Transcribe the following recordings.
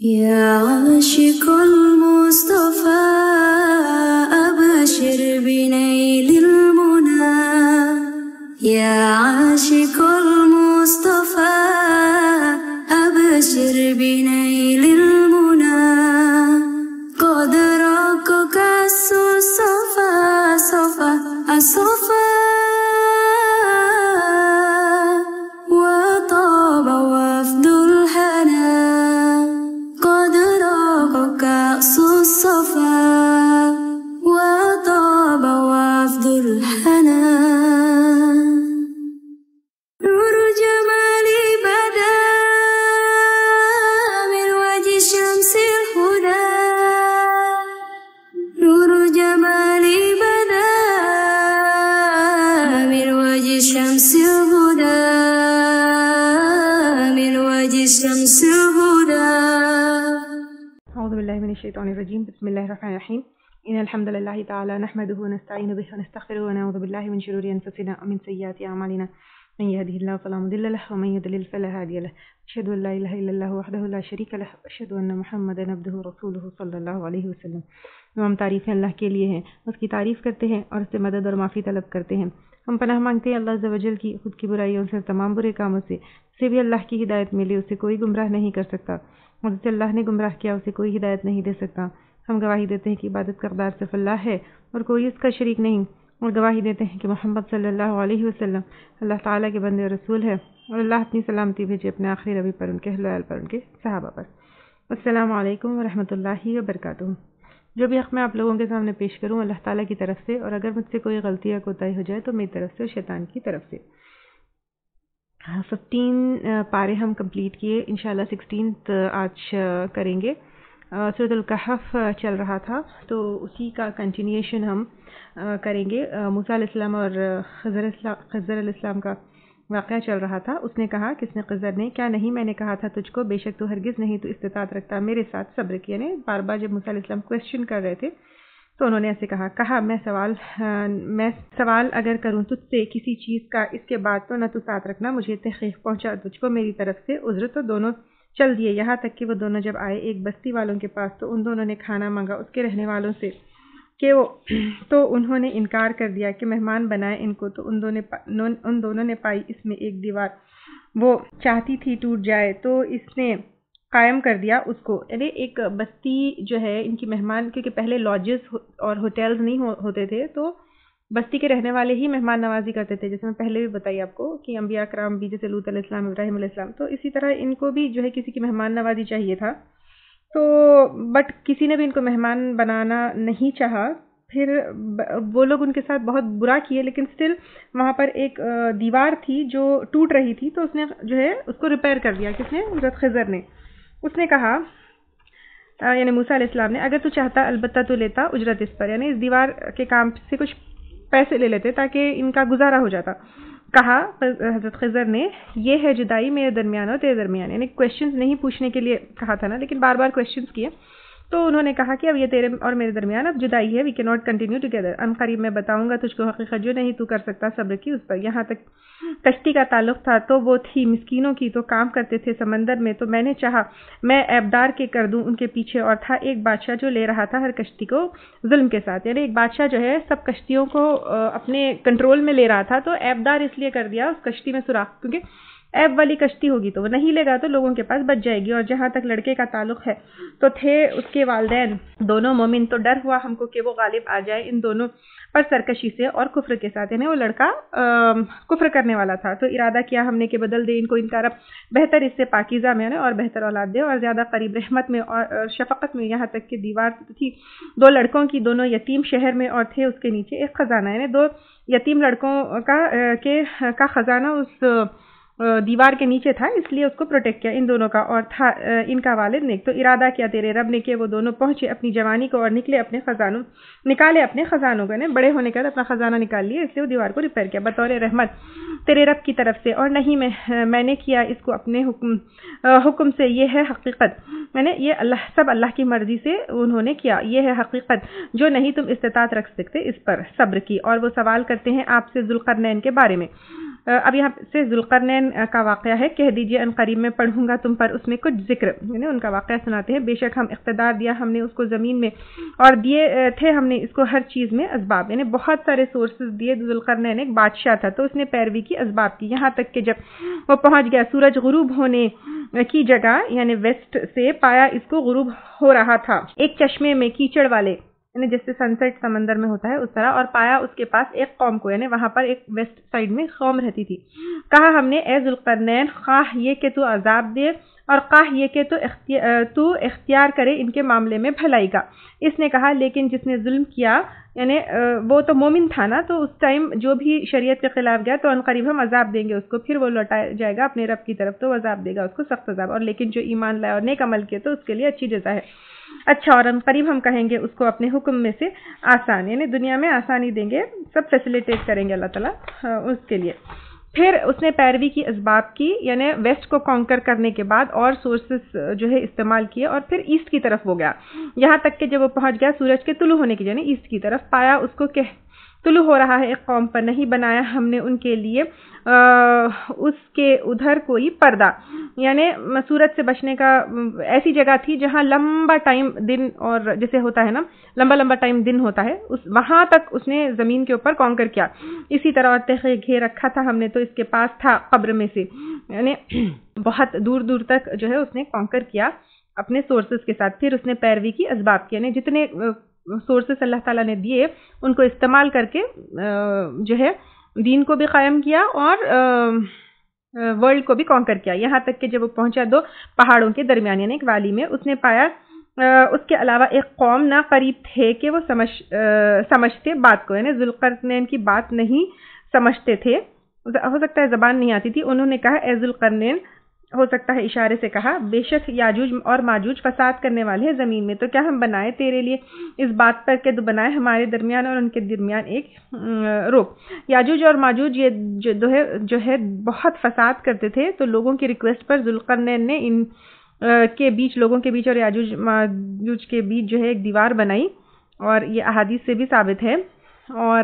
يا عاشق المصطفى أبشر بنيل المنى يا عاشق المصطفى أبشر بنيل المنى قد رقك الصفا صفا الصفا وطاب وفد الهنا قد رقك الصفا وطاب وفد الهنا نور جمالي بدا من وجه شمس الهدى نور جمالي بدا من وجه شمس الهدى من وجه شمس الهدى أعوذ بالله من الشيطان الرجيم. بسم الله الرحمن الرحيم. إن الحمد لله تعالى نحمده ونستعين به ونستغفره ونعوذ بالله من شرور أنفسنا ومن سيئات أعمالنا من يهده الله فلا مضل له ومن يضلل فلا هادي له. أشهد أن لا إله إلا الله وحده لا شريك له وأشهد أن محمدا عبده ورسوله صلى الله عليه وسلم. تمام تعریفیں اللہ کے لیے ہیں، اس کی تعریف کرتے ہیں اور اس سے مدد اور معافی طلب کرتے ہیں. ہم پناہ مانگتے ہیں اللہ عز و جل کی خود کی برائیوں سے، تمام برے کاموں سے. اسے بھی اللہ کی ہدایت ملے، اسے کوئی گمراہ نہیں کر سکتا، اور جسے اللہ نے گمراہ کیا اسے کوئی ہدایت نہیں دے سکتا. ہم گواہی دیتے ہیں کہ عبادت کا حقدار صرف اللہ ہے اور کوئی اس کا شریک نہیں، اور گواہی دیتے ہیں کہ محمد صلی اللہ علیہ وسلم اللہ تعالیٰ کے بندے اور رسول ہے، اور اللہ اپنی سلامتی بھیجے اپنے آخری نبی پر، ان کے اہل و عیال پر، ان کے صحابہ پر. السلام علیکم ورحمۃ اللہ وبرکاتہ. جو بھی حق میں آپ لوگوں کے سامنے پیش کروں اللہ تعالیٰ کی طرف سے، اور اگر مجھ سے کوئی غلطی یا کوتاہی ہو جائے تو میری طرف سے اور شیطان کی طرف سے. 15 پارے ہم کمپلیٹ کیے، انشاءاللہ 16 آج کریں گے. سورۃ الکہف چل رہا تھا تو اسی کا کنٹینیوشن ہم کریں گے. موسیٰ علیہ السلام اور خضر علیہ السلام کا واقعہ چل رہا تھا. اس نے کہا، کس نے؟ خضر نے، کیا نہیں میں نے کہا تھا تجھ کو، بے شک تو ہرگز نہیں تو استطاعت رکھتا میرے ساتھ صبر کی. یعنی بار بار جب موسیٰ علیہ السلام کویسچن کر رہے تھے تو انہوں نے ایسے کہا میں سوال اگر کروں تجھ سے کسی چیز کا اس کے بعد تو نہ تو ساتھ رکھنا، مجھے تحقیق پہنچا تجھ کو میری طرف سے عذر. تو دونوں چل دیے، یہاں تک کہ وہ دونوں جب آئے ایک بستی والوں کے پاس تو ان دونوں نے کھانا مانگا اس کے رہنے والوں سے کہ تو انہوں نے انکار کر دیا کہ مہمان بنائے ان کو. تو ان دونوں نے پائی اس میں ایک دیوار، وہ چاہتی تھی ٹوٹ جائے تو اس نے قائم کر دیا اس کو. یعنی ایک بستی جو ہے ان کی مہمان، کیونکہ پہلے لاجز اور ہوٹلز نہیں ہوتے تھے تو بستی کے رہنے والے ہی مہمان نوازی کرتے تھے، جیسے میں پہلے بھی بتائی آپ کو کہ انبیاء کرام بھی، جیسے لوط علیہ السلام، ابراہیم علیہ السلام، تو اسی طرح ان کو بھی جو ہے کسی کی مہمان نوازی چاہیے تھا. تو بٹ کسی نے بھی ان کو مہمان بنانا نہیں چاہا. پھر وہ لوگ ان کے ساتھ بہت برا کیے، لیکن سٹل وہاں پر ایک دیوار تھی جو ٹوٹ رہی تھی تو اس نے جو ہے اس کو ریپیئر کر دیا. کس نے؟ حضرت خضر نے. اس نے کہا، یعنی موسیٰ علیہ السلام نے، اگر تو چاہتا البتہ تو لیتا اجرت اس پر، یعنی اس دیوار کے کام سے کچھ پیسے لے لیتے تاکہ ان کا گزارا ہو جاتا. کہا حضرت خضر نے، یہ ہے جدائی میرے درمیان اور تیرے درمیان. یعنی کویسچنز نہیں پوچھنے کے لیے کہا تھا نا، لیکن بار بار کویسچنز کیے تو انہوں نے کہا کہ اب یہ تیرے اور میرے درمیان اب جدائی ہے، وی کی ناٹ کنٹینیو ٹوگیدر. ان قریب میں بتاؤں گا تجھ کو حقیقت جو نہیں تو کر سکتا صبر کی اس پر. یہاں تک کشتی کا تعلق تھا تو وہ تھی مسکینوں کی، تو کام کرتے تھے سمندر میں، تو میں نے چاہا میں عیبدار کے کر دوں ان کے پیچھے. اور تھا ایک بادشاہ جو لے رہا تھا ہر کشتی کو ظلم کے ساتھ. یعنی ایک بادشاہ جو ہے سب کشتیوں کو اپنے کنٹرول میں لے رہا تھا، تو عیبدار اس لیے کر دیا اس کشتی میں سوراخ، کیونکہ عیب والی کشتی ہوگی تو وہ نہیں لے گا تو لوگوں کے پاس بچ جائے گی. اور جہاں تک لڑکے کا تعلق ہے تو تھے اس کے والدین دونوں مومن، تو ڈر ہوا ہم کو کہ وہ غالب آ جائے ان دونوں پر سرکشی سے اور کفر کے ساتھ. یعنی وہ لڑکا کفر کرنے والا تھا، تو ارادہ کیا ہم نے کہ بدل دے ان کو ان کا رب بہتر اس سے پاکیزہ میں اور بہتر اولاد دے اور زیادہ قریب رحمت میں اور شفقت میں. یہاں تک کہ دیوار تھی دو لڑکوں کی، دونوں یتیم شہر میں، اور تھے اس کے نیچے ایک خزانہ. یعنی دو یتیم لڑکوں کا خزانہ اس دیوار کے نیچے تھا، اس لیے اس کو پروٹیکٹ کیا ان دونوں کا. اور تھا ان کا والد نیک. تو ارادہ کیا تیرے رب نے کہ وہ دونوں پہنچے اپنی جوانی کو اور نکالے اپنے خزانوں کو. نے بڑے ہونے کے بعد اپنا خزانہ نکال لیا، اس لیے وہ دیوار کو ریپیئر کیا بطور رحمت تیرے رب کی طرف سے. اور نہیں میں نے کیا اس کو اپنے حکم سے. یہ ہے حقیقت، میں نے یہ سب اللہ کی مرضی سے انہوں نے کیا. یہ ہے حقیقت جو نہیں تم استطاعت رکھ سکتے اس پر صبر کی. اور وہ سوال کرتے ہیں آپ سے ذوالقرنین کے بارے میں. اب یہاں سے ذوالقرنین کا واقعہ ہے. کہہ دیجئے ان قریب میں پڑھوں گا تم پر اس میں کچھ ذکر، یعنی ان کا واقعہ سناتے ہیں. بے شک ہم اقتدار دیا ہم نے اس کو زمین میں، اور دیے تھے ہم نے اس کو ہر چیز میں اسباب، یعنی بہت سارے سورسز دیے. ذوالقرنین ایک بادشاہ تھا تو اس نے پیروی کی اسباب کی، یہاں تک کہ جب وہ پہنچ گیا سورج غروب ہونے کی جگہ یعنی ویسٹ سے، پایا اس کو غروب ہو رہا تھا ایک چشمے میں کیچڑ والے، یعنی جیسے سن سیٹ سمندر میں ہوتا ہے اس طرح، اور پایا اس کے پاس ایک قوم کو، یعنی وہاں پر ایک ویسٹ سائڈ میں قوم رہتی تھی. کہا ہم نے اے ذوالقرنین، خواہ یہ کہ تو عذاب دے اور خواہ یہ کہ تو اختیار کرے ان کے معاملے میں بھلائی کا. اس نے کہا لیکن جس نے ظلم کیا، یعنی وہ تو مومن تھا نا، تو اس ٹائم جو بھی شریعت کے خلاف گیا تو ان قریب ہم عذاب دیں گے اس کو، پھر وہ لوٹایا جائے گا اپنے رب کی طرف تو عذاب دے گا اس کو سخت عذاب. اور لیکن جو ایمان لائے اور نیک عمل کیے تو اس کے لیے اچھی جزا ہے. اچھا، اور ان قریب ہم کہیں گے اس کو اپنے حکم میں سے آسان، یعنی دنیا میں آسانی دیں گے، سب فیسیلیٹیٹ کریں گے اللہ تعالیٰ اس کے لیے. پھر اس نے پیروی کی اسباب کی، یعنی ویسٹ کو کانکر کرنے کے بعد اور سورسز جو ہے استعمال کیے، اور پھر ایسٹ کی طرف وہ گیا، یہاں تک کہ جب وہ پہنچ گیا سورج کے طلوع ہونے کی، یعنی ایسٹ کی طرف، پایا اس کو کہ طلوع ہو رہا ہے ایک قوم پر، نہیں بنایا ہم نے ان کے لیے اس کے ادھر کوئی پردہ، یعنی سورج سے بچنے کا ایسی جگہ تھی جہاں لمبا ٹائم دن، اور جیسے ہوتا ہے نا لمبا ٹائم دن ہوتا ہے، وہاں تک اس نے زمین کے اوپر کانکر کیا. اسی طرح اور گھیر رکھا تھا ہم نے تو اس کے پاس تھا قبر میں سے، یعنی بہت دور دور تک جو ہے اس نے کانکر کیا اپنے سورسز کے ساتھ. پھر اس نے پیروی کی اسباب کی، یعنی جتنے سورسز اللہ تعالیٰ نے دیے ان کو استعمال کر کے جو ہے دین کو بھی قائم کیا اور ورلڈ کو بھی کانکر کیا. یہاں تک کہ جب وہ پہنچا دو پہاڑوں کے درمیان، یعنی ایک والی میں، اس نے پایا اس کے علاوہ ایک قوم نہ قریب تھے کہ وہ سمجھتے بات کو، یعنی ذوالقرنین کی بات نہیں سمجھتے تھے، ہو سکتا ہے زبان نہیں آتی تھی. انہوں نے کہا اے ذوالقرنین، ہو سکتا ہے اشارے سے کہا، بے شک یاجوج اور ماجوج فساد کرنے والے ہیں زمین میں، تو کیا ہم بنائے تیرے لیے اس بات پر کہ تو بنائے ہمارے درمیان اور ان کے درمیان ایک روک. یاجوج اور ماجوج یہ جو ہے بہت فساد کرتے تھے، تو لوگوں کی ریکویسٹ پر ذوالقرنین نے ان کے بیچ، لوگوں کے بیچ اور یاجوج ماجوج کے بیچ جو ہے ایک دیوار بنائی، اور یہ احادیث سے بھی ثابت ہے، اور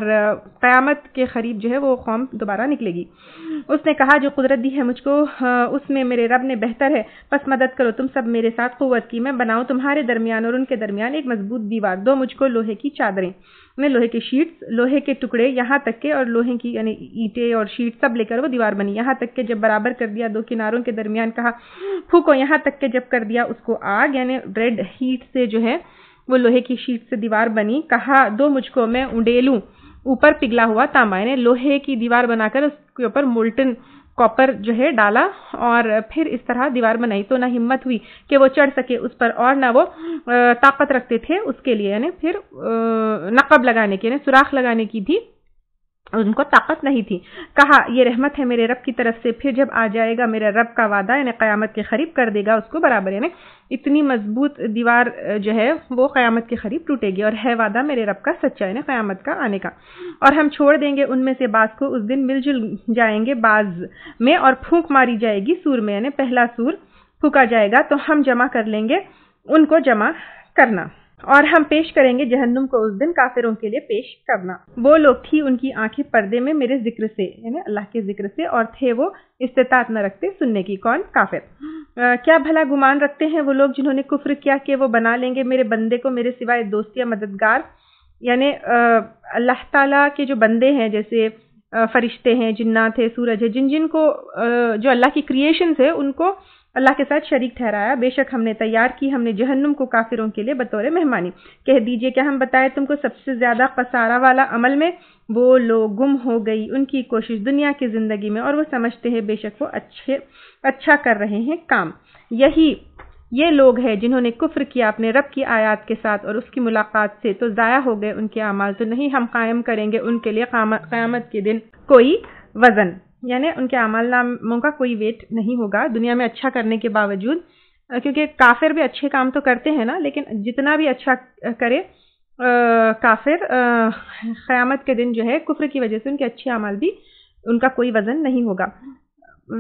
قیامت کے قریب جو ہے وہ قوم دوبارہ نکلے گی. اس نے کہا جو قدرت دی ہے مجھ کو اس میں میرے رب نے بہتر ہے، پس مدد کرو تم سب میرے ساتھ قوت کی، میں بناؤں تمہارے درمیان اور ان کے درمیان ایک مضبوط دیوار. دو مجھ کو لوہے کی چادریں، میں لوہے کے شیٹس، لوہے کے ٹکڑے، یہاں تک کہ اور لوہے کی یعنی اینٹیں اور شیٹ سب لے کر وہ دیوار بنی. یہاں تک کہ جب برابر کر دیا دو کناروں کے درمیان، کہا پھونکو، یہاں تک کہ جب کر دیا اس کو آگ، یعنی ریڈ ہیٹ سے جو ہے وہ لوہے کی شیٹ سے دیوار بنی. کہا دو مجھ کو میں اونڈیلوں اوپر پگھلا ہوا تانبا، یعنی لوہے کی دیوار بنا کر اس کے اوپر مولٹن کاپر جو ہے ڈالا، اور پھر اس طرح دیوار بنائی. تو نہ ہمت ہوئی کہ وہ چڑھ سکے اس پر، اور نہ وہ طاقت رکھتے تھے اس کے لیے، یعنی پھر نقب لگانے کی، یعنی سوراخ لگانے کی بھی ان کو طاقت نہیں تھی. کہا یہ رحمت ہے میرے رب کی طرف سے، پھر جب آ جائے گا میرے رب کا وعدہ، یعنی قیامت کے قریب کر دے گا اس کو برابر، یعنی اتنی مضبوط دیوار جو ہے وہ قیامت کے قریب ٹوٹے گی، اور ہے وعدہ میرے رب کا سچا، یعنی قیامت کا آنے کا. اور ہم چھوڑ دیں گے ان میں سے بعض کو، اس دن مل جل جائیں گے بعض میں، اور پھونک ماری جائے گی سور میں، یعنی پہلا سور پھونکا جائے گا تو ہم جمع کر لیں گے ان کو جمع کرنا، اور ہم پیش کریں گے جہنم کو اس دن کافروں کے لیے پیش کرنا. وہ لوگ تھی ان کی آنکھیں پردے میں میرے ذکر سے، یعنی اللہ کے ذکر سے، اور تھے وہ استطاعت نہ رکھتے سننے کی. کون؟ کافر. کیا بھلا گمان رکھتے ہیں وہ لوگ جنہوں نے کفر کیا کہ وہ بنا لیں گے میرے بندے کو میرے سوائے دوست یا مددگار، یعنی اللہ تعالیٰ کے جو بندے ہیں جیسے فرشتے ہیں، جنات ہیں، سورج ہے، جن کو جو اللہ کی کریشنز ہے ان کو اللہ کے ساتھ شریک ٹھہرایا. بے شک ہم نے تیار کی ہم نے جہنم کو کافروں کے لیے بطور مہمانی. کہہ دیجئے کیا ہم بتائے تم کو سب سے زیادہ خسارہ والا عمل میں وہ لوگ گم ہو گئی ان کی کوشش دنیا کی زندگی میں، اور وہ سمجھتے ہیں بے شک وہ اچھا کر رہے ہیں کام. یہ لوگ ہیں جنہوں نے کفر کیا اپنے رب کی آیات کے ساتھ اور اس کی ملاقات سے، تو ضائع ہو گئے ان کے اعمال. تو نہیں ہم قائم کریں گے ان کے لیے قیامت کے دن کوئی وزن، یعنی ان کے اعمال ناموں کا کوئی ویٹ نہیں ہوگا دنیا میں اچھا کرنے کے باوجود، کیونکہ کافر بھی اچھے کام تو کرتے ہیں نا، لیکن جتنا بھی اچھا کرے کافر، قیامت کے دن جو ہے کفر کی وجہ سے ان کے اچھے اعمال بھی ان کا کوئی وزن نہیں ہوگا،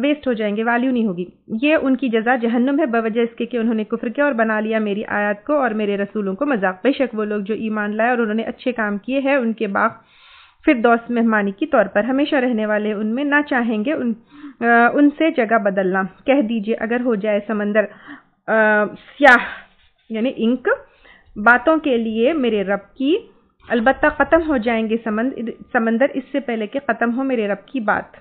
ویسٹ ہو جائیں گے، ویلیو نہیں ہوگی. یہ ان کی جزا جہنم ہے بوجہ اس کے کہ انہوں نے کفر کیا اور بنا لیا میری آیات کو اور میرے رسولوں کو مذاق. بے شک وہ لوگ جو ایمان لائے اور انہوں نے اچھے کام کیے ہیں ان کے باغ فردوس مہمانی کے طور پر ہمیشہ رہنے والے ان میں، نہ چاہیں گے ان سے جگہ بدلنا۔ کہہ دیجئے اگر ہو جائے سمندر سیاہ یعنی انک باتوں کے لیے میرے رب کی، البتہ ختم ہو جائیں گے سمندر اس سے پہلے کہ ختم ہو میرے رب کی بات،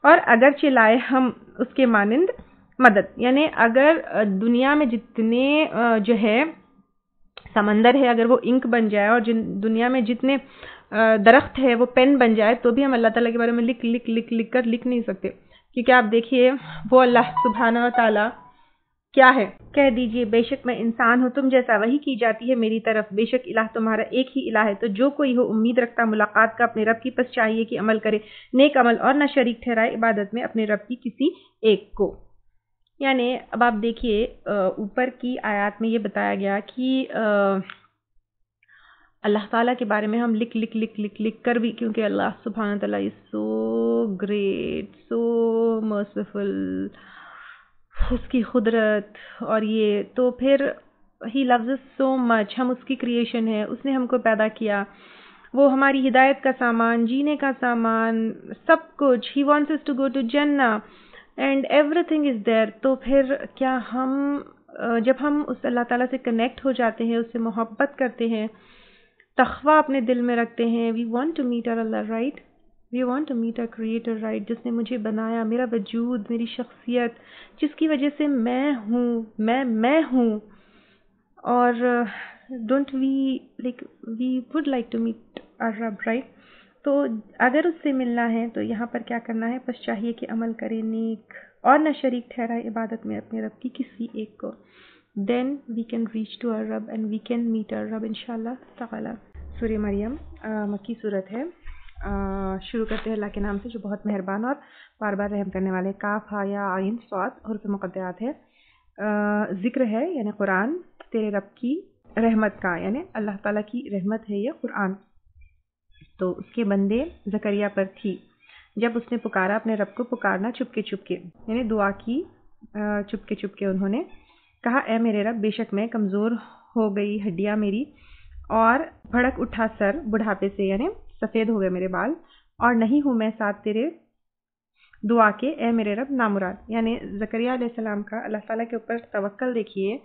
اور اگر چلائے ہم اس کے مانند مدد، یعنی اگر دنیا میں جتنے جو ہے سمندر ہے اگر وہ انک بن جائے، اور دنیا میں جتنے درخت ہے وہ پین بن جائے، تو بھی ہم اللہ تعالیٰ کے بارے میں لکھ کر لکھ نہیں سکتے، کیونکہ آپ دیکھیے وہ اللہ سبحانہ و تعالیٰ کیا ہے۔ کہہ دیجئے بے شک میں انسان ہوں، تم جیسا وحی کی جاتی ہے میری طرف، بے شک الہ تمہارا ایک ہی الہ ہے، تو جو کوئی ہو امید رکھتا ملاقات کا اپنے رب کی، پس چاہیے کہ عمل کرے نیک عمل اور نہ شریک ٹھہرائے عبادت میں اپنے رب کی کسی ایک کو۔ یعنی اب آپ دیکھیے اوپر کی آیات میں یہ بتایا گیا کہ اللہ تعالیٰ کے بارے میں ہم لکھ کر بھی، کیونکہ اللہ سبحانہ تعالیٰ is so great, so merciful، اس کی قدرت اور یہ تو پھر he loves us so much، ہم اس کی کریشن ہے، اس نے ہم کو پیدا کیا، وہ ہماری ہدایت کا سامان، جینے کا سامان، سب کچھ، he wants us to go to Jannah and everything is there۔ تو پھر کیا ہم جب ہم اس اللہ تعالیٰ سے کنیکٹ ہو جاتے ہیں، اس سے محبت کرتے ہیں، تقویٰ اپنے دل میں رکھتے ہیں، we want to meet our Allah, right؟ we want to meet our creator, right؟ جس نے مجھے بنایا، میرا وجود، میری شخصیت، جس کی وجہ سے میں ہوں، میں ہوں، اور don't we would like to meet our Rabb, right؟ تو اگر اس سے ملنا ہے تو یہاں پر کیا کرنا ہے؟ بس چاہیے کہ عمل کرے نیک اور نہ شریک ٹھہرائے عبادت میں اپنے رب کی کسی ایک کو، then we can reach to our Rabb and we can meet our Rabb انشاءاللہ تعالی۔ سورہ مریم مکی صورت ہے۔ شروع کرتے ہیں اللہ کے نام سے جو بہت مہربان اور بار بار رحم کرنے والے۔ کاف ہا یا عین صاد حروف مقطعات ہے۔ ذکر ہے یعنی قرآن تیرے رب کی رحمت کا، یعنی اللہ تعالیٰ کی رحمت ہے یہ قرآن، تو اس کے بندے زکریا پر تھی جب اس نے پکارا اپنے رب کو، پکارنا چپکے چپکے، یعنی دعا کی چپکے چپکے۔ انہوں نے کہا اے میرے رب، بے شک میں کمزور ہو گئی ہڈیاں میری، اور بھڑک اٹھا سر بڑھاپے سے، یعنی سفید ہو گئے میرے بال، اور نہیں ہوں میں ساتھ تیرے دعا کے اے میرے رب نامراد۔ یعنی زکریا علیہ السلام کا اللہ تعالیٰ کے اوپر توکل دیکھیے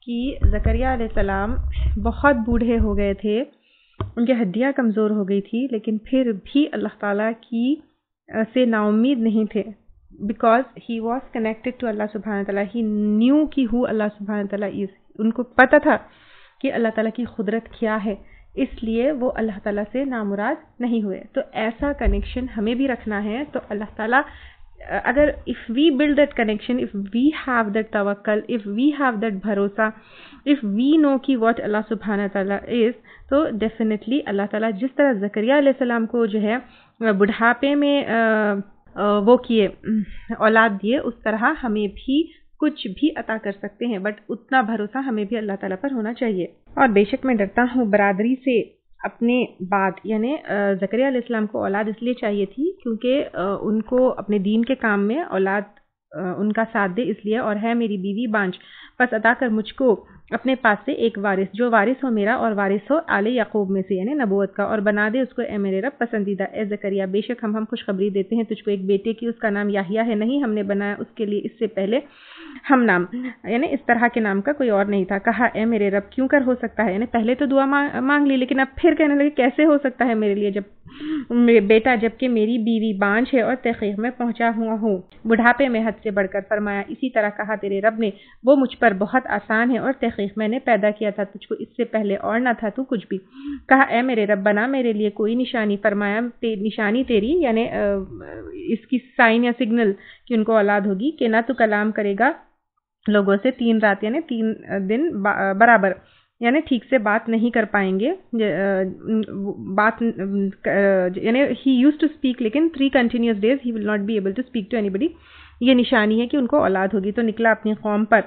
کہ زکریا علیہ السلام بہت بوڑھے ہو گئے تھے، ان کی ہڈیاں کمزور ہو گئی تھی، لیکن پھر بھی اللہ تعالیٰ کی سے نا امید نہیں تھے، because he was connected to Allah سبحانہ تعالیٰ، ہی نیو کی ہو اللہ سبحانہ تعالیٰ از، ان کو پتہ تھا کہ اللہ تعالیٰ کی قدرت کیا ہے، اس لیے وہ اللہ تعالیٰ سے نامراد نہیں ہوئے۔ تو ایسا کنیکشن ہمیں بھی رکھنا ہے، تو اللہ تعالیٰ اگر if we build that connection, if we have that tawakkal, if we have that بھروسہ، if we know کہ what اللہ سبحانہ تعالیٰ is، تو definitely اللہ تعالیٰ جس طرح زکریا علیہ السلام کو جو ہے بڑھاپے میں وہ کیے اولاد دیے، اس طرح ہمیں بھی کچھ بھی عطا کر سکتے ہیں، بٹ اتنا بھروسہ ہمیں بھی اللہ تعالیٰ پر ہونا چاہیے۔ اور بے شک میں ڈرتا ہوں برادری سے اپنے بعد، یعنی زکریا علیہ السلام کو اولاد اس لیے چاہیے تھی کیونکہ ان کو اپنے دین کے کام میں اولاد ان کا ساتھ دے اس لیے، اور ہے میری بیوی بانجھ، پس عطا کر مجھ کو اپنے پاس سے ایک وارث، جو وارث ہو میرا اور وارث ہو آل یعقوب میں سے، یعنی نبوت کا، اور بنا دے اس کو اے میرے رب پسندیدہ۔ اے زکریا، بے شک ہم خوشخبری دیتے ہیں تجھ کو ایک بیٹے کی، اس کا نام یحییٰ ہے، نہیں ہم نے بنایا اس کے لیے اس سے پہلے ہم نام، یعنی اس طرح کے نام کا کوئی اور نہیں تھا۔ کہا اے میرے رب کیوں کر ہو سکتا ہے، یعنی پہلے تو دعا مانگ لی، لیکن اب پھر کہنے لگے کیسے ہو سکتا ہے میرے لیے جب بیٹا، جبکہ میری بیوی بانجھ ہے اور تحقیق میں پہنچا ہوا ہوں بڑھاپے میں حد سے بڑھ کر۔ فرمایا اسی طرح کہا تیرے رب نے، وہ مجھ پر بہت آسان ہے، اور تحقیق میں نے پیدا کیا تھا تجھ کو اس سے پہلے اور نہ تھا تو کچھ بھی۔ کہا اے میرے رب بنا میرے لیے کوئی نشانی۔ فرمایا نشانی تیری، یعنی اس کی سائن یا سگنل کہ ان کو اولاد ہوگی، کہ نہ تو کلام کرے گا لوگوں سے 3 رات یعنی 3 دن برابر، یعنی ٹھیک سے بات نہیں کر پائیں گے، بات یعنی ہی یوز ٹو اسپیک، لیکن 3 continuous days he will not be able to speak to anybody. یہ نشانی ہے کہ ان کو اولاد ہوگی۔ تو نکلا اپنی قوم پر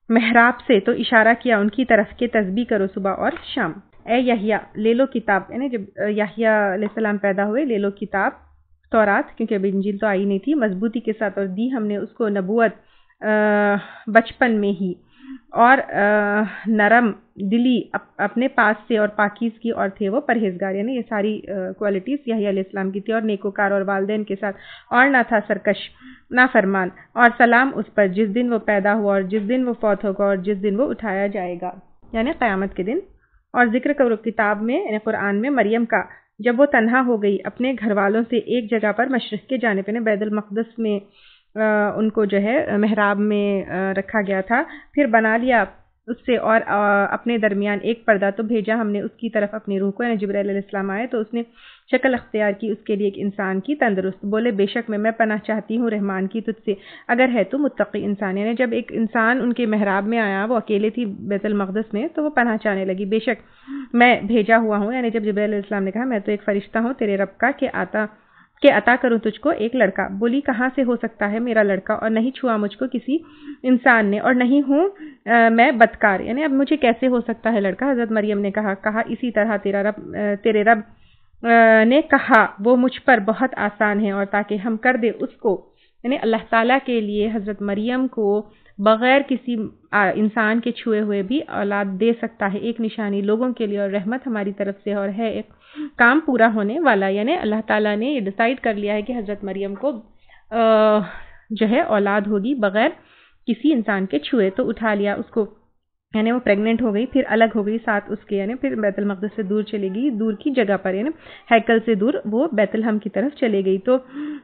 محراب سے، تو اشارہ کیا ان کی طرف کہ تسبیح کرو صبح اور شام۔ اے یحییٰ لے لو کتاب، یعنی جب یحییٰ علیہ السلام پیدا ہوئے، لے لو کتاب تورات، کیونکہ اب انجیل تو آئی نہیں تھی، مضبوطی کے ساتھ، اور دی ہم نے اس کو نبوت بچپن میں ہی، اور نرم دلی اپنے پاس سے اور پاکیزگی اور تھے وہ پرہیزگار، یعنی یہ ساری کوالٹیز یحییٰ علیہ السلام کی تھی، اور نیکوکار اور والدین کے ساتھ، اور نہ تھا سرکش نہ فرمان، اور سلام اس پر جس دن وہ پیدا ہوا اور جس دن وہ فوت ہوگا اور جس دن وہ اٹھایا جائے گا، یعنی قیامت کے دن۔ اور ذکر کرو کتاب میں یعنی قرآن میں مریم کا، جب وہ تنہا ہو گئی اپنے گھر والوں سے ایک جگہ پر مشرق کے جانب یعنی بیت المقدس میں ان کو جو ہے محراب میں رکھا گیا تھا، پھر بنا لیا اس سے اور اپنے درمیان ایک پردہ، تو بھیجا ہم نے اس کی طرف اپنی روح کو، یعنی جبرائیل علیہ السلام آئے تو اس نے شکل اختیار کی اس کے لیے ایک انسان کی، تندرست، بولے بے شک میں پناہ چاہتی ہوں رحمان کی تجھ سے اگر ہے تو متقی انسان، یعنی جب ایک انسان ان کے محراب میں آیا، وہ اکیلے تھی بیت المقدس میں، تو وہ پناہ چاہنے لگی، بے شک میں بھیجا ہوا ہوں، یعنی جب جبرائیل علیہ السلام نے کہا میں تو ایک فرشتہ ہوں تیرے رب کا کہ عطا کروں تجھ کو ایک لڑکا، بولی کہاں سے ہو سکتا ہے میرا لڑکا، اور نہیں چھوا مجھ کو کسی انسان نے، اور نہیں ہوں میں بدکار، یعنی اب مجھے کیسے ہو سکتا ہے لڑکا۔ حضرت مریم نے کہا اسی طرح تیرے رب نے کہا وہ مجھ پر بہت آسان ہے، اور تاکہ ہم کر دے اس کو، یعنی اللہ تعالیٰ کے لیے حضرت مریم کو بغیر کسی انسان کے چھوئے ہوئے بھی اولاد دے سکتا ہے، ایک نشانی لوگوں کے لیے اور رحمت ہماری طرف سے، اور ہے ایک کام پورا ہونے والا، یعنی اللہ تعالیٰ نے یہ ڈیسائیڈ کر لیا ہے کہ حضرت مریم کو جو ہے اولاد ہوگی بغیر کسی انسان کے چھوئے، تو اٹھا لیا اس کو، یعنی وہ پریگننٹ ہو گئی، پھر الگ ہو گئی ساتھ اس کے، یعنی پھر بیت المقدس سے دور چلے گئی، دور کی جگہ پر، یعنی ہیکل سے دور وہ بیت الحم کی طرف چلے گئی، تو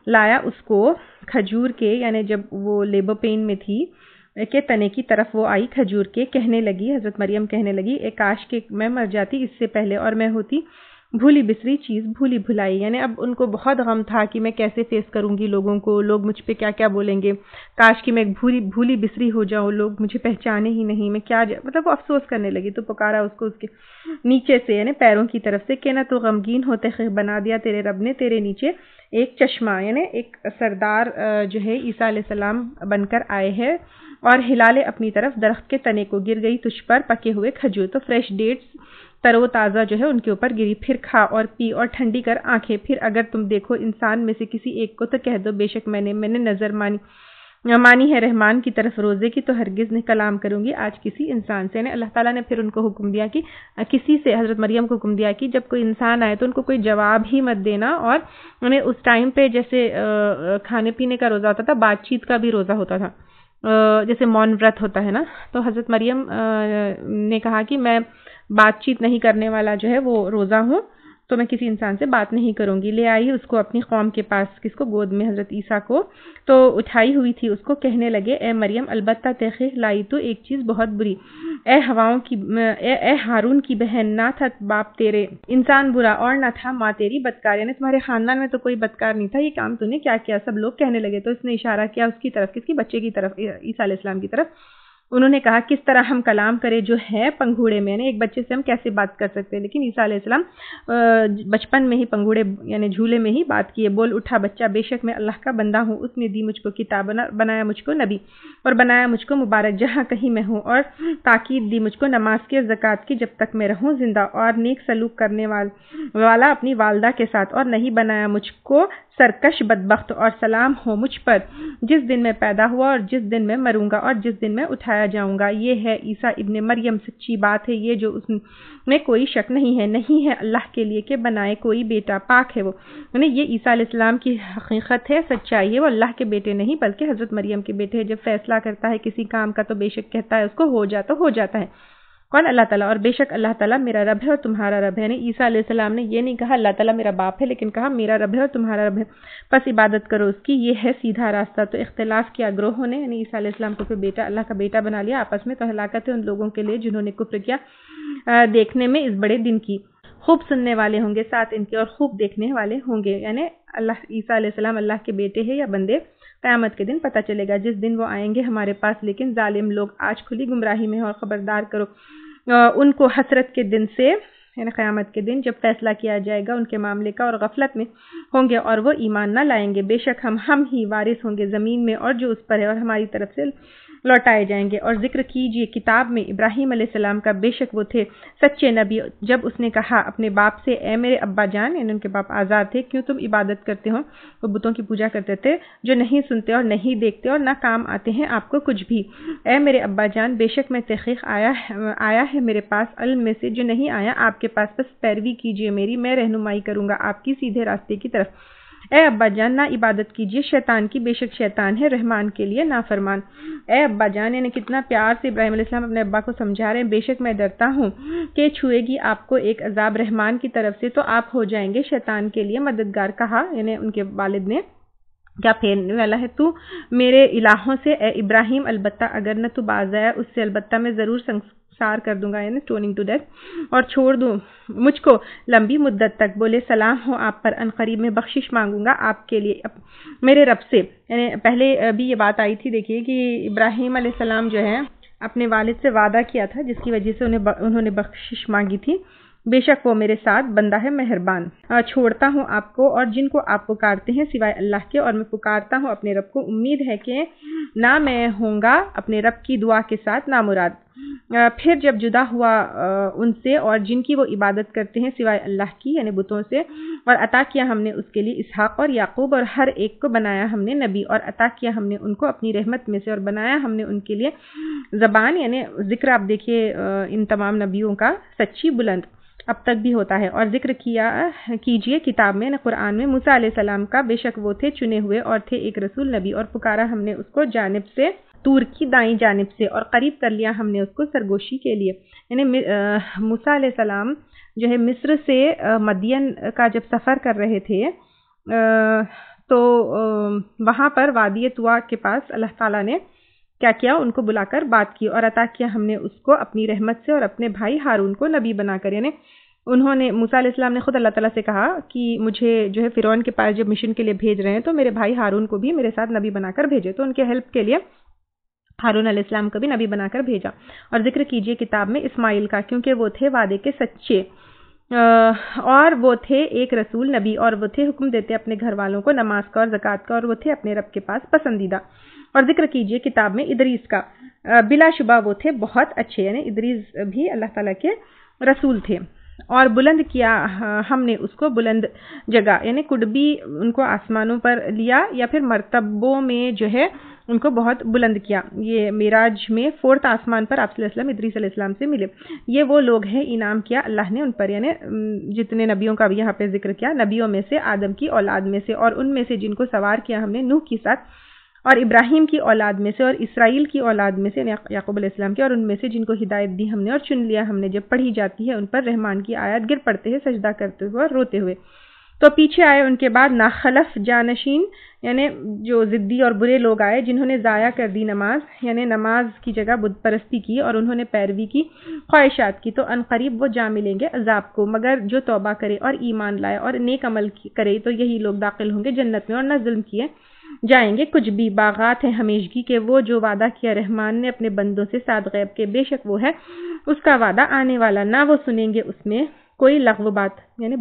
لایا اس کو کھجور کے، یعنی جب وہ لیبر پین میں تھی کے تنے کی طرف وہ آئی کھجور کے، کہنے لگی حضرت مریم کہنے لگی اے کاش کہ میں مر جاتی اس سے پہلے اور میں ہوتی بھولی بسری چیز، بھولی بھلائی، یعنی اب ان کو بہت غم تھا کہ میں کیسے فیس کروں گی لوگوں کو، لوگ مجھ پہ کیا کیا بولیں گے، کاش کہ میں بھولی بسری ہو جاؤں، لوگ مجھے پہچانے ہی نہیں، میں کیا مطلب وہ افسوس کرنے لگی، تو پکارا اس کو اس کے نیچے سے یعنی پیروں کی طرف سے کہ نہ تو غمگین ہوتے بنا دیا تیرے رب نے تیرے نیچے ایک چشمہ، یعنی ایک سردار جو ہے عیسیٰ علیہ السلام بن کر آئے ہیں، اور ہلالے اپنی طرف درخت کے تنے کو، گر گئی تجھ پر پکے ہوئے کھجور، تو فریش ڈیٹس تر و تازہ جو ہے ان کے اوپر گری، پھر کھا اور پی اور ٹھنڈی کر آنکھیں، پھر اگر تم دیکھو انسان میں سے کسی ایک کو تو کہہ دو بے شک میں نے نظر مانی ہے رحمان کی طرف روزے کی، تو ہرگز نہیں کلام کروں گی آج کسی انسان سے، یعنی اللہ تعالیٰ نے پھر ان کو حکم دیا کہ کسی سے، حضرت مریم کو حکم دیا کہ جب کوئی انسان آئے تو ان کو کوئی جواب ہی مت دینا، اور انہیں اس ٹائم پہ جیسے کھانے پینے کا روزہ ہوتا تھا، بات چیت کا بھی روزہ ہوتا تھا، جیسے مون ورت ہوتا ہے نا، تو حضرت مریم نے کہا کہ میں بات چیت نہیں کرنے والا جو ہے وہ روزہ ہوں، تو میں کسی انسان سے بات نہیں کروں گی، لے آئی اس کو اپنی قوم کے پاس، کس کو، گود میں حضرت عیسیٰ کو، تو اٹھائی ہوئی تھی اس کو، کہنے لگے اے مریم البتہ تحقیق لائی تو ایک چیز بہت بری، اے ہارون کی بہن، نہ تھا باپ تیرے انسان برا اور نہ تھا ماں تیری بدکار، یعنی تمہارے خاندان میں تو کوئی بدکار نہیں تھا، یہ کام تو نے کیا کیا، سب لوگ کہنے لگے، تو اس نے اشارہ کیا اس کی طرف، کس کی، بچے کی طرف، عیسیٰ علیہ السلام کی طرف، انہوں نے کہا کس طرح ہم کلام کرے جو ہے پنگھوڑے میں، یعنی ایک بچے سے ہم کیسے بات کر سکتے ہیں، لیکن عیسیٰ علیہ السلام بچپن میں ہی پنگھوڑے یعنی جھولے میں ہی بات کیے، بول اٹھا بچہ بے شک میں اللہ کا بندہ ہوں، اس نے دی مجھ کو کتاب، بنایا مجھ کو نبی اور بنایا مجھ کو مبارک جہاں کہیں میں ہوں، اور تاکید دی مجھ کو نماز کی اور زکوٰۃ کی جب تک میں رہوں زندہ، اور نیک سلوک کرنے والا اپنی والدہ کے ساتھ، اور نہیں بنایا مجھ کو سرکش بدبخت، اور سلام ہو مجھ پر جس دن میں پیدا ہوا اور جس دن میں مروں گا اور جس دن میں اٹھایا جاؤں گا، یہ ہے عیسیٰ ابن مریم، سچی بات ہے یہ جو اس میں کوئی شک نہیں ہے اللہ کے لیے کہ بنائے کوئی بیٹا، پاک ہے وہ، یعنی یہ عیسیٰ علیہ السلام کی حقیقت ہے، سچائی ہے، وہ اللہ کے بیٹے نہیں بلکہ حضرت مریم کے بیٹے ہیں، جب فیصلہ کرتا ہے کسی کام کا تو بے شک کہتا ہے اس کو ہو جاتا ہے، کون، اللہ تعالیٰ، اور بے شک اللہ تعالیٰ میرا رب ہے اور تمہارا رب ہے، یعنی عیسیٰ علیہ السلام نے یہ نہیں کہا اللہ تعالیٰ میرا باپ ہے، لیکن کہا میرا رب ہے اور تمہارا رب ہے، پس عبادت کرو اس کی، یہ ہے سیدھا راستہ، تو اختلاف کیا گروہوں نے، یعنی عیسیٰ علیہ السلام کو پھر بیٹا اللہ کا بیٹا بنا لیا آپس میں، تو ہلاکت ہے ان لوگوں کے لیے جنہوں نے کفر کیا دیکھنے میں اس بڑے دن کی، خوب سننے والے ہوں گے ساتھ ان کے اور خوب دیکھنے والے ہوں گے، یعنی اللہ عیسیٰ علیہ السلام اللہ کے بیٹے ہیں یا بندے، قیامت کے دن پتہ چلے گا، جس دن وہ آئیں گے ہمارے پاس، لیکن ظالم لوگ آج کھلی گمراہی میں ہیں، اور خبردار کرو ان کو حسرت کے دن سے، یعنی قیامت کے دن جب فیصلہ کیا جائے گا ان کے معاملے کا، اور غفلت میں ہوں گے اور وہ ایمان نہ لائیں گے، بے شک ہم ہی وارث ہوں گے زمین میں اور جو اس پر ہے، اور ہماری طرف سے لوٹائے جائیں گے۔ اور ذکر کیجئے کتاب میں ابراہیم علیہ السلام کا، بے شک وہ تھے سچے نبی، جب اس نے کہا اپنے باپ سے، اے میرے ابا جان، یعنی ان کے باپ آزاد تھے، کیوں تم عبادت کرتے ہو؟ وہ بتوں کی پوجا کرتے تھے جو نہیں سنتے اور نہیں دیکھتے اور نہ کام آتے ہیں آپ کو کچھ بھی۔ اے میرے ابا جان، بے شک میں تحقیق آیا ہے میرے پاس علم میں سے جو نہیں آیا آپ کے پاس، بس پیروی کیجئے میری، میں رہنمائی کروں گا آپ کی سیدھے راستے کی طرف۔ اے ابا جان، نہ عبادت کیجئے شیطان کی، بے شک شیطان ہے رحمان کے لیے نافرمان۔ اے ابا جان، یعنی کتنا پیار سے ابراہیم علیہ السلام اپنے ابا کو سمجھا رہے ہیں، بے شک میں ڈرتا ہوں کہ چھوئے گی آپ کو ایک عذاب رحمان کی طرف سے تو آپ ہو جائیں گے شیطان کے لیے مددگار۔ کہا یعنی ان کے والد نے، کیا پھیرنے والا ہے تو میرے الہوں سے اے ابراہیم، البتہ اگر نہ تو باز آیا اس سے البتہ میں ضرور سنسار کر دوں گا، یعنی اسٹوننگ ٹو ڈیتھ، اور چھوڑ دوں مجھ کو لمبی مدت تک۔ بولے سلام ہو آپ پر، ان قریب میں بخشش مانگوں گا آپ کے لیے میرے رب سے۔ یعنی پہلے بھی یہ بات آئی تھی، دیکھیے کہ ابراہیم علیہ السلام جو ہے اپنے والد سے وعدہ کیا تھا جس کی وجہ سے انہوں نے بخشش مانگی تھی، بے شک وہ میرے ساتھ بندہ ہے مہربان۔ چھوڑتا ہوں آپ کو اور جن کو آپ پکارتے ہیں سوائے اللہ کے، اور میں پکارتا ہوں اپنے رب کو، امید ہے کہ نہ میں ہوں گا اپنے رب کی دعا کے ساتھ نامراد۔ پھر جب جدا ہوا ان سے اور جن کی وہ عبادت کرتے ہیں سوائے اللہ کی، یعنی بتوں سے، اور عطا کیا ہم نے اس کے لیے اسحاق اور یعقوب، اور ہر ایک کو بنایا ہم نے نبی، اور عطا کیا ہم نے ان کو اپنی رحمت میں سے، اور بنایا ہم نے ان کے لیے زبان، یعنی ذکر آپ دیکھیے ان تمام نبیوں کا سچی بلند اب تک بھی ہوتا ہے۔ اور ذکر کیجئے کتاب میں، قرآن میں، موسیٰ علیہ السلام کا، بے شک وہ تھے چنے ہوئے اور تھے ایک رسول نبی، اور پکارا ہم نے اس کو جانب سے طور کی دائیں جانب سے، اور قریب کر لیا ہم نے اس کو سرگوشی کے لیے۔ یعنی موسیٰ علیہ السلام جو ہے مصر سے مدین کا جب سفر کر رہے تھے تو وہاں پر وادی طویٰ کے پاس اللہ تعالیٰ نے کیا کیا، ان کو بلا کر بات کی، اور عطا کیا ہم نے اس کو اپنی رحمت سے اور اپنے بھائی ہارون کو نبی بنا کر۔ یعنی انہوں نے، موسیٰ علیہ السلام نے خود اللہ تعالیٰ سے کہا کہ مجھے جو ہے فرعون کے پاس جب مشن کے لیے بھیج رہے ہیں تو میرے بھائی ہارون کو بھی میرے ساتھ نبی بنا کر بھیجے، تو ان کے ہیلپ کے لیے ہارون علیہ السلام کو بھی نبی بنا کر بھیجا۔ اور ذکر کیجئے کتاب میں اسماعیل کا، کیونکہ وہ تھے وعدے کے سچے، اور وہ تھے ایک رسول نبی، اور وہ تھے حکم دیتے اپنے گھر والوں کو نماز کا اور زکوٰۃ کا، اور وہ تھے اپنے رب کے پاس پسندیدہ۔ اور ذکر کیجئے کتاب میں ادریس کا، بلا شبہ وہ تھے بہت اچھے، یعنی ادریس بھی اللہ تعالیٰ کے رسول تھے۔ اور بلند کیا ہم نے اس کو بلند جگہ، یعنی کڈ بھی ان کو آسمانوں پر لیا یا پھر مرتبوں میں جو ہے ان کو بہت بلند کیا۔ یہ معراج میں 4th آسمان پر آپ صلی اللہ علیہ وسلم ادریس علیہ السلام سے ملے۔ یہ وہ لوگ ہیں انعام کیا اللہ نے ان پر، یعنی جتنے نبیوں کا بھی یہاں پہ ذکر کیا، نبیوں میں سے، آدم کی اولاد میں سے، اور ان میں سے جن کو سوار کیا ہم نے نوح کے ساتھ، اور ابراہیم کی اولاد میں سے، اور اسرائیل کی اولاد میں سے، یعقوب علیہ السلام کے، اور ان میں سے جن کو ہدایت دی ہم نے اور چن لیا ہم نے، جب پڑھی جاتی ہے ان پر رحمان کی آیات گر پڑتے ہیں سجدہ کرتے ہوئے اور روتے ہوئے۔ تو پیچھے آئے ان کے بعد ناخلف جانشین، یعنی جو ضدی اور برے لوگ آئے جنہوں نے ضائع کر دی نماز، یعنی نماز کی جگہ بت پرستی کی، اور انہوں نے پیروی کی خواہشات کی، تو ان قریب وہ جا ملیں گے عذاب کو، مگر جو توبہ کرے اور ایمان لائے اور نیک عمل کرے تو یہی لوگ داخل ہوں گے جنت میں، اور نہ ظلم کیے جائیں گے کچھ بھی۔ باغات ہیں ہمیشگی کے، وہ جو وعدہ کیا رحمان نے اپنے بندوں سے ساتھ غیب کے، بے شک وہ ہے اس کا وعدہ آنے والا، نہ وہ سنیں گے اس میں کوئی لغو بات، یعنی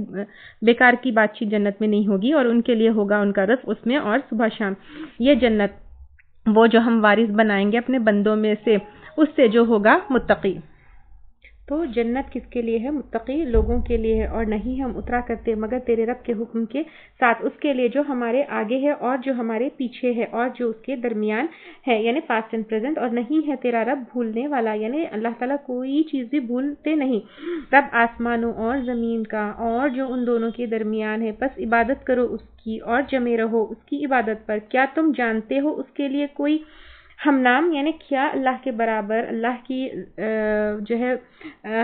بیکار کی بات چیت جنت میں نہیں ہوگی، اور ان کے لیے ہوگا ان کا رزق اس میں اور صبح شام۔ یہ جنت وہ جو ہم وارث بنائیں گے اپنے بندوں میں سے، اس سے جو ہوگا متقی۔ تو جنت کس کے لیے ہے؟ متقی لوگوں کے لیے ہے، اور نہیں ہم اترا کرتے مگر تیرے رب کے حکم کے ساتھ، اس کے لیے جو ہمارے آگے ہے اور جو ہمارے پیچھے ہے اور جو اس کے درمیان ہے، یعنی پاسٹ اینڈ پریزنٹ۔ اور نہیں ہے تیرا رب بھولنے والا، یعنی اللہ تعالیٰ کوئی چیز بھی بھولتے نہیں۔ رب آسمانوں اور زمین کا اور جو ان دونوں کے درمیان ہے، بس عبادت کرو اس کی اور جمے رہو اس کی عبادت پر۔ کیا تم جانتے ہو اس کے لیے کوئی ہم نام، یعنی کیا اللہ کے برابر، اللہ کی جو ہے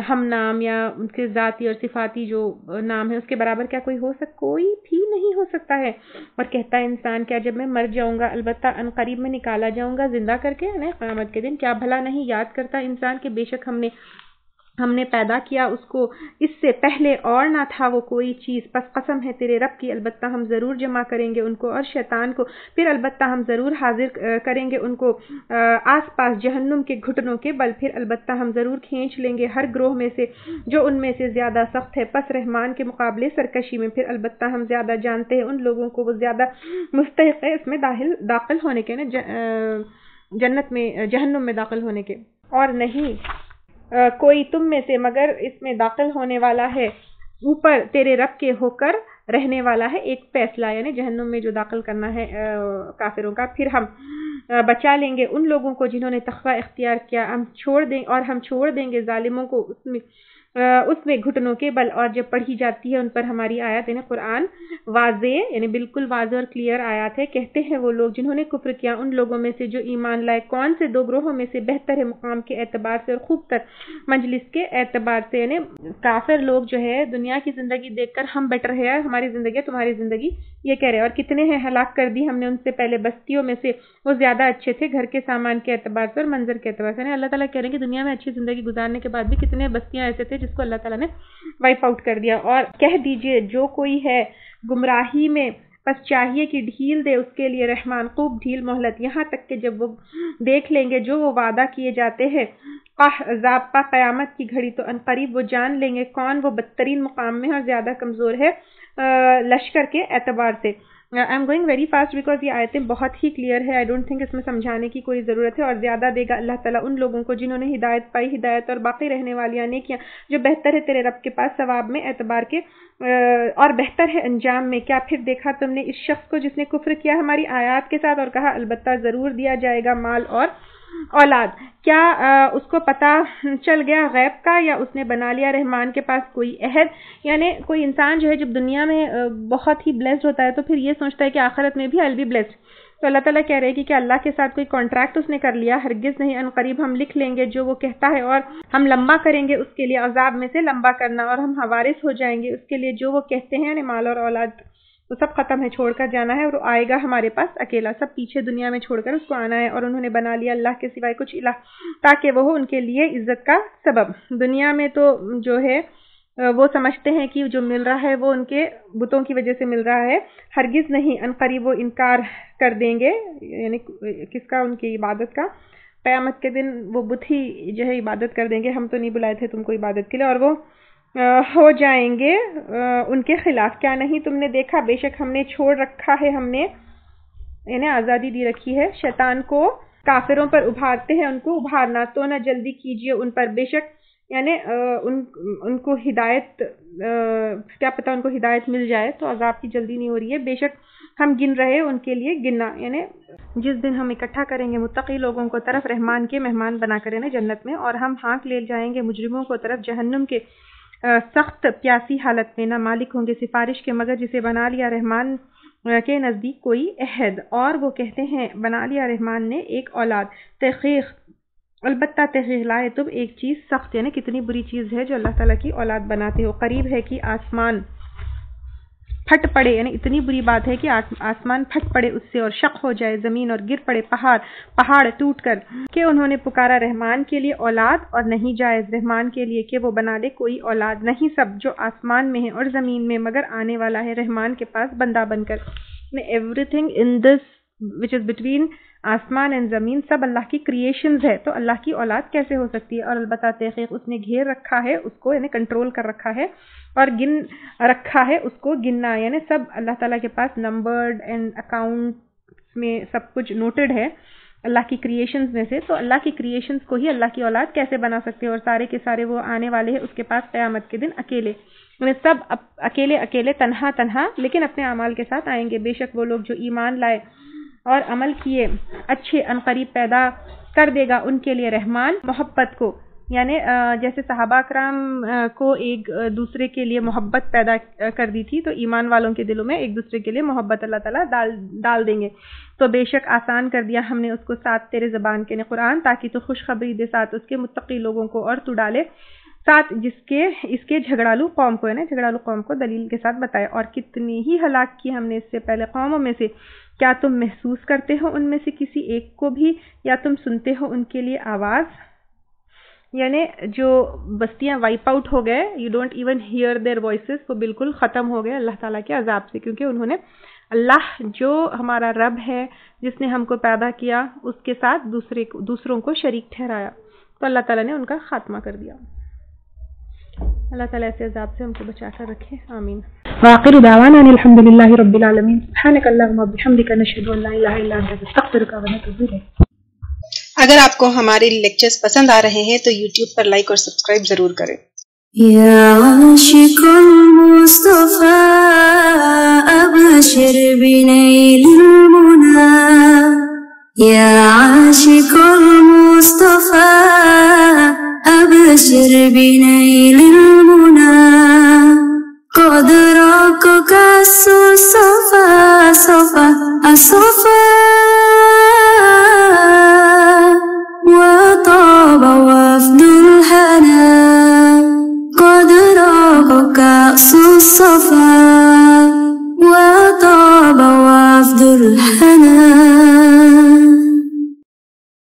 ہم نام یا ان کے ذاتی اور صفاتی جو نام ہے اس کے برابر کیا کوئی ہو سکتا؟ کوئی بھی نہیں ہو سکتا ہے۔ اور کہتا ہے انسان کیا جب میں مر جاؤں گا البتہ ان قریب میں نکالا جاؤں گا زندہ کر کے، یعنی قیامت کے دن، کیا بھلا نہیں یاد کرتا انسان کہ بے شک ہم نے پیدا کیا اس کو اس سے پہلے اور نہ تھا وہ کوئی چیز، پس قسم ہے تیرے رب کی البتہ ہم ضرور جمع کریں گے ان کو اور شیطان کو، پھر البتہ ہم ضرور حاضر کریں گے ان کو آس پاس جہنم کے گھٹنوں کے بل، پھر البتہ ہم ضرور کھینچ لیں گے ہر گروہ میں سے جو ان میں سے زیادہ سخت ہے، پس رحمان کے مقابلے سرکشی میں، پھر البتہ ہم زیادہ جانتے ہیں ان لوگوں کو وہ زیادہ مستحق ہے اس میں داخل ہونے کے، جنت میں جہنم میں داخل ہونے کے، اور نہیں کوئی تم میں سے مگر اس میں داخل ہونے والا ہے اوپر تیرے رب کے ہو کر رہنے والا ہے ایک فیصلہ، یعنی جہنم میں جو داخل کرنا ہے کافروں کا، پھر ہم بچا لیں گے ان لوگوں کو جنہوں نے تقوی اختیار کیا، ہم چھوڑ دیں گے ظالموں کو اس میں گھٹنوں کے بل، اور جب پڑھی جاتی ہے ان پر ہماری آیات، یعنی قرآن واضح یعنی بالکل واضح اور کلیئر آیات ہے، کہتے ہیں وہ لوگ جنہوں نے کفر کیا ان لوگوں میں سے جو ایمان لائے، کون سے دو گروہوں میں سے بہتر ہے مقام کے اعتبار سے اور خوب تر مجلس کے اعتبار سے، یعنی کافر لوگ جو ہے دنیا کی زندگی دیکھ کر ہم بیٹر ہے، ہماری زندگی تمہاری زندگی، یہ کہہ رہے ہیں، اور کتنے ہیں ہلاک کر دی ہم نے ان سے پہلے بستیوں میں سے، وہ زیادہ اچھے تھے گھر کے سامان کے اعتبار سے اور منظر کے اعتبار سے، یعنی اللہ تعالیٰ کہہ رہے ہیں کہ دنیا میں اچھی زندگی گزارنے کے بعد بھی کتنے بستیاں ایسے تھے جس کو اللہ تعالیٰ نے وائپ آؤٹ کر دیا۔ اور کہہ دیجئے جو کوئی ہے گمراہی میں بس چاہیے کہ ڈھیل دے اس کے لیے رحمان خوب ڈھیل مہلت، یہاں تک کہ جب وہ دیکھ لیں گے جو وہ وعدہ کیے جاتے ہیں ضابطہ قیامت کی گھڑی، تو ان قریب وہ جان لیں گے کون وہ بدترین مقام میں اور زیادہ کمزور ہے لشکر کے اعتبار سے۔ I am going very fast because یہ آیتیں بہت ہی کلیئر ہے، آئی ڈونٹ تھنک اس میں سمجھانے کی کوئی ضرورت ہے، اور زیادہ دے گا اللہ تعالیٰ ان لوگوں کو جنہوں نے ہدایت پائی، ہدایت اور باقی رہنے والی نیکیاں جو بہتر ہے تیرے رب کے پاس ثواب میں اعتبار کے اور بہتر ہے انجام میں۔ کیا پھر دیکھا تم نے اس شخص کو جس نے کفر کیا ہماری آیات کے ساتھ اور کہا البتہ ضرور دیا جائے گا مال اور اولاد، کیا اس کو پتا چل گیا غیب کا، یا اس نے بنا لیا رحمان کے پاس کوئی عہد؟ یعنی کوئی انسان جو ہے جب دنیا میں بہت ہی بلیسڈ ہوتا ہے تو پھر یہ سوچتا ہے کہ آخرت میں بھی I'll be blessed، تو اللہ تعالیٰ کہہ رہے ہیں کہ کیا اللہ کے ساتھ کوئی کانٹریکٹ اس نے کر لیا؟ ہرگز نہیں، ان قریب ہم لکھ لیں گے جو وہ کہتا ہے، اور ہم لمبا کریں گے اس کے لیے عذاب میں سے لمبا کرنا، اور ہم حوارث ہو جائیں گے اس کے لیے جو وہ کہتے ہیں، یعنی مال اور اولاد وہ سب ختم ہے، چھوڑ کر جانا ہے، اور وہ آئے گا ہمارے پاس اکیلا، سب پیچھے دنیا میں چھوڑ کر اس کو آنا ہے، اور انہوں نے بنا لیا اللہ کے سوائے کچھ الہ تاکہ وہ ہو ان کے لیے عزت کا سبب۔ دنیا میں تو جو ہے وہ سمجھتے ہیں کہ جو مل رہا ہے وہ ان کے بتوں کی وجہ سے مل رہا ہے، ہرگز نہیں، ان قریب وہ انکار کر دیں گے، یعنی کس کا؟ ان کی عبادت کا۔ قیامت کے دن وہ بت ہی جو ہے عبادت کر دیں گے، ہم تو نہیں بلائے تھے تم کو عبادت کے لیے، اور وہ ہو جائیں گے ان کے خلاف۔ کیا نہیں تم نے دیکھا بے شک ہم نے چھوڑ رکھا ہے، ہم نے انہیں آزادی دی رکھی ہے شیطان کو کافروں پر ابھارتے ہیں، ان کو ابھارنا، تو نہ جلدی کیجئے ان پر، بے شک یعنی ان کو ہدایت کیا پتہ ان کو ہدایت مل جائے، تو عذاب کی جلدی نہیں ہو رہی ہے، بے شک ہم گن رہے ان کے لیے گننا، یعنی جس دن ہم اکٹھا کریں گے متقی لوگوں کو طرف رحمان کے مہمان بنا کر جنت میں، اور ہم ہانک لے جائیں گے مجرموں کو طرف جہنم کے سخت پیاسی حالت میں، نہ مالک ہوں گے سفارش کے مگر جسے بنا لیا رحمان کے نزدیک کوئی عہد، اور وہ کہتے ہیں بنا لیا رحمان نے ایک اولاد، تحقیق البتہ تحقیق لائے تم ایک چیز سخت، یعنی کتنی بری چیز ہے جو اللہ تعالیٰ کی اولاد بناتے ہو، قریب ہے کہ آسمان پھٹ پڑے، یعنی اتنی بری بات ہے کہ آسمان پھٹ پڑے اس سے اور شق ہو جائے زمین، اور گر پڑے پہاڑ ٹوٹ کر، کہ انہوں نے پکارا رحمان کے لیے اولاد، اور نہیں جائز رحمان کے لیے کہ وہ بنا لے کوئی اولاد، نہیں سب جو آسمان میں ہے اور زمین میں مگر آنے والا ہے رحمان کے پاس بندہ بن کر۔ Every thing in this which is between آسمان اینڈ زمین سب اللہ کی کریشنز ہے، تو اللہ کی اولاد کیسے ہو سکتی ہے؟ اور البتہ تحقیق اس نے گھیر رکھا ہے اس کو، یعنی کنٹرول کر رکھا ہے اور گن رکھا ہے اس کو گننا، یعنی سب اللہ تعالیٰ کے پاس نمبرڈ اینڈ اکاؤنٹ میں سب کچھ نوٹڈ ہے اللہ کی کریشنز میں سے، تو اللہ کی کریشنز کو ہی اللہ کی اولاد کیسے بنا سکتے، اور سارے کے سارے وہ آنے والے ہیں اس کے پاس قیامت کے دن اکیلے، یعنی سب اکیلے تنہا لیکن اپنے اعمال کے ساتھ آئیں گے، بے شک وہ لوگ جو ایمان لائے اور عمل کیے اچھے عنقریب پیدا کر دے گا ان کے لیے رحمان محبت کو، یعنی جیسے صحابہ کرام کو ایک دوسرے کے لیے محبت پیدا کر دی تھی، تو ایمان والوں کے دلوں میں ایک دوسرے کے لیے محبت اللہ تعالیٰ ڈال دیں گے، تو بے شک آسان کر دیا ہم نے اس کو ساتھ تیرے زبان کے قرآن، تاکہ تو خوشخبری دے ساتھ اس کے متقی لوگوں کو، اور تو ڈالے ساتھ اس کے جھگڑالو قوم کو، یعنی جھگڑالو قوم کو دلیل کے ساتھ بتائے، اور کتنی ہی ہلاک کی ہم نے اس سے پہلے قوموں میں سے، کیا تم محسوس کرتے ہو ان میں سے کسی ایک کو بھی، یا تم سنتے ہو ان کے لیے آواز؟ یعنی جو بستیاں وائپ آؤٹ ہو گئے، you don't even hear their voices, وہ بالکل ختم ہو گئے اللہ تعالیٰ کے عذاب سے، کیونکہ انہوں نے اللہ جو ہمارا رب ہے جس نے ہم کو پیدا کیا اس کے ساتھ دوسروں کو شریک ٹھہرایا، تو اللہ تعالیٰ نے ان کا خاتمہ کر دیا۔ اللہ تعالیٰ ایسے عذاب سے ہم کو بچا کر رکھے، آمین۔ وآخر دعوانا ان الحمد للہ رب العالمین، سبحانک اللہم وبحمدک، نشہد ان لا الہ الا انت، نستغفرک ونتوب الیک۔ اگر آپ کو ہمارے لیکچرز پسند آ رہے ہیں تو یوٹیوب پر لائک اور سبسکرائب ضرور کریں. يا عاشق المصطفى أبشر بنيل المنى يا عاشق المصطفى أبشر بنيل المنى قد راقك الصفا صفا الصفا وطاب وفد الهنا قد راق كأس الصفا وطاب وفد الهنا.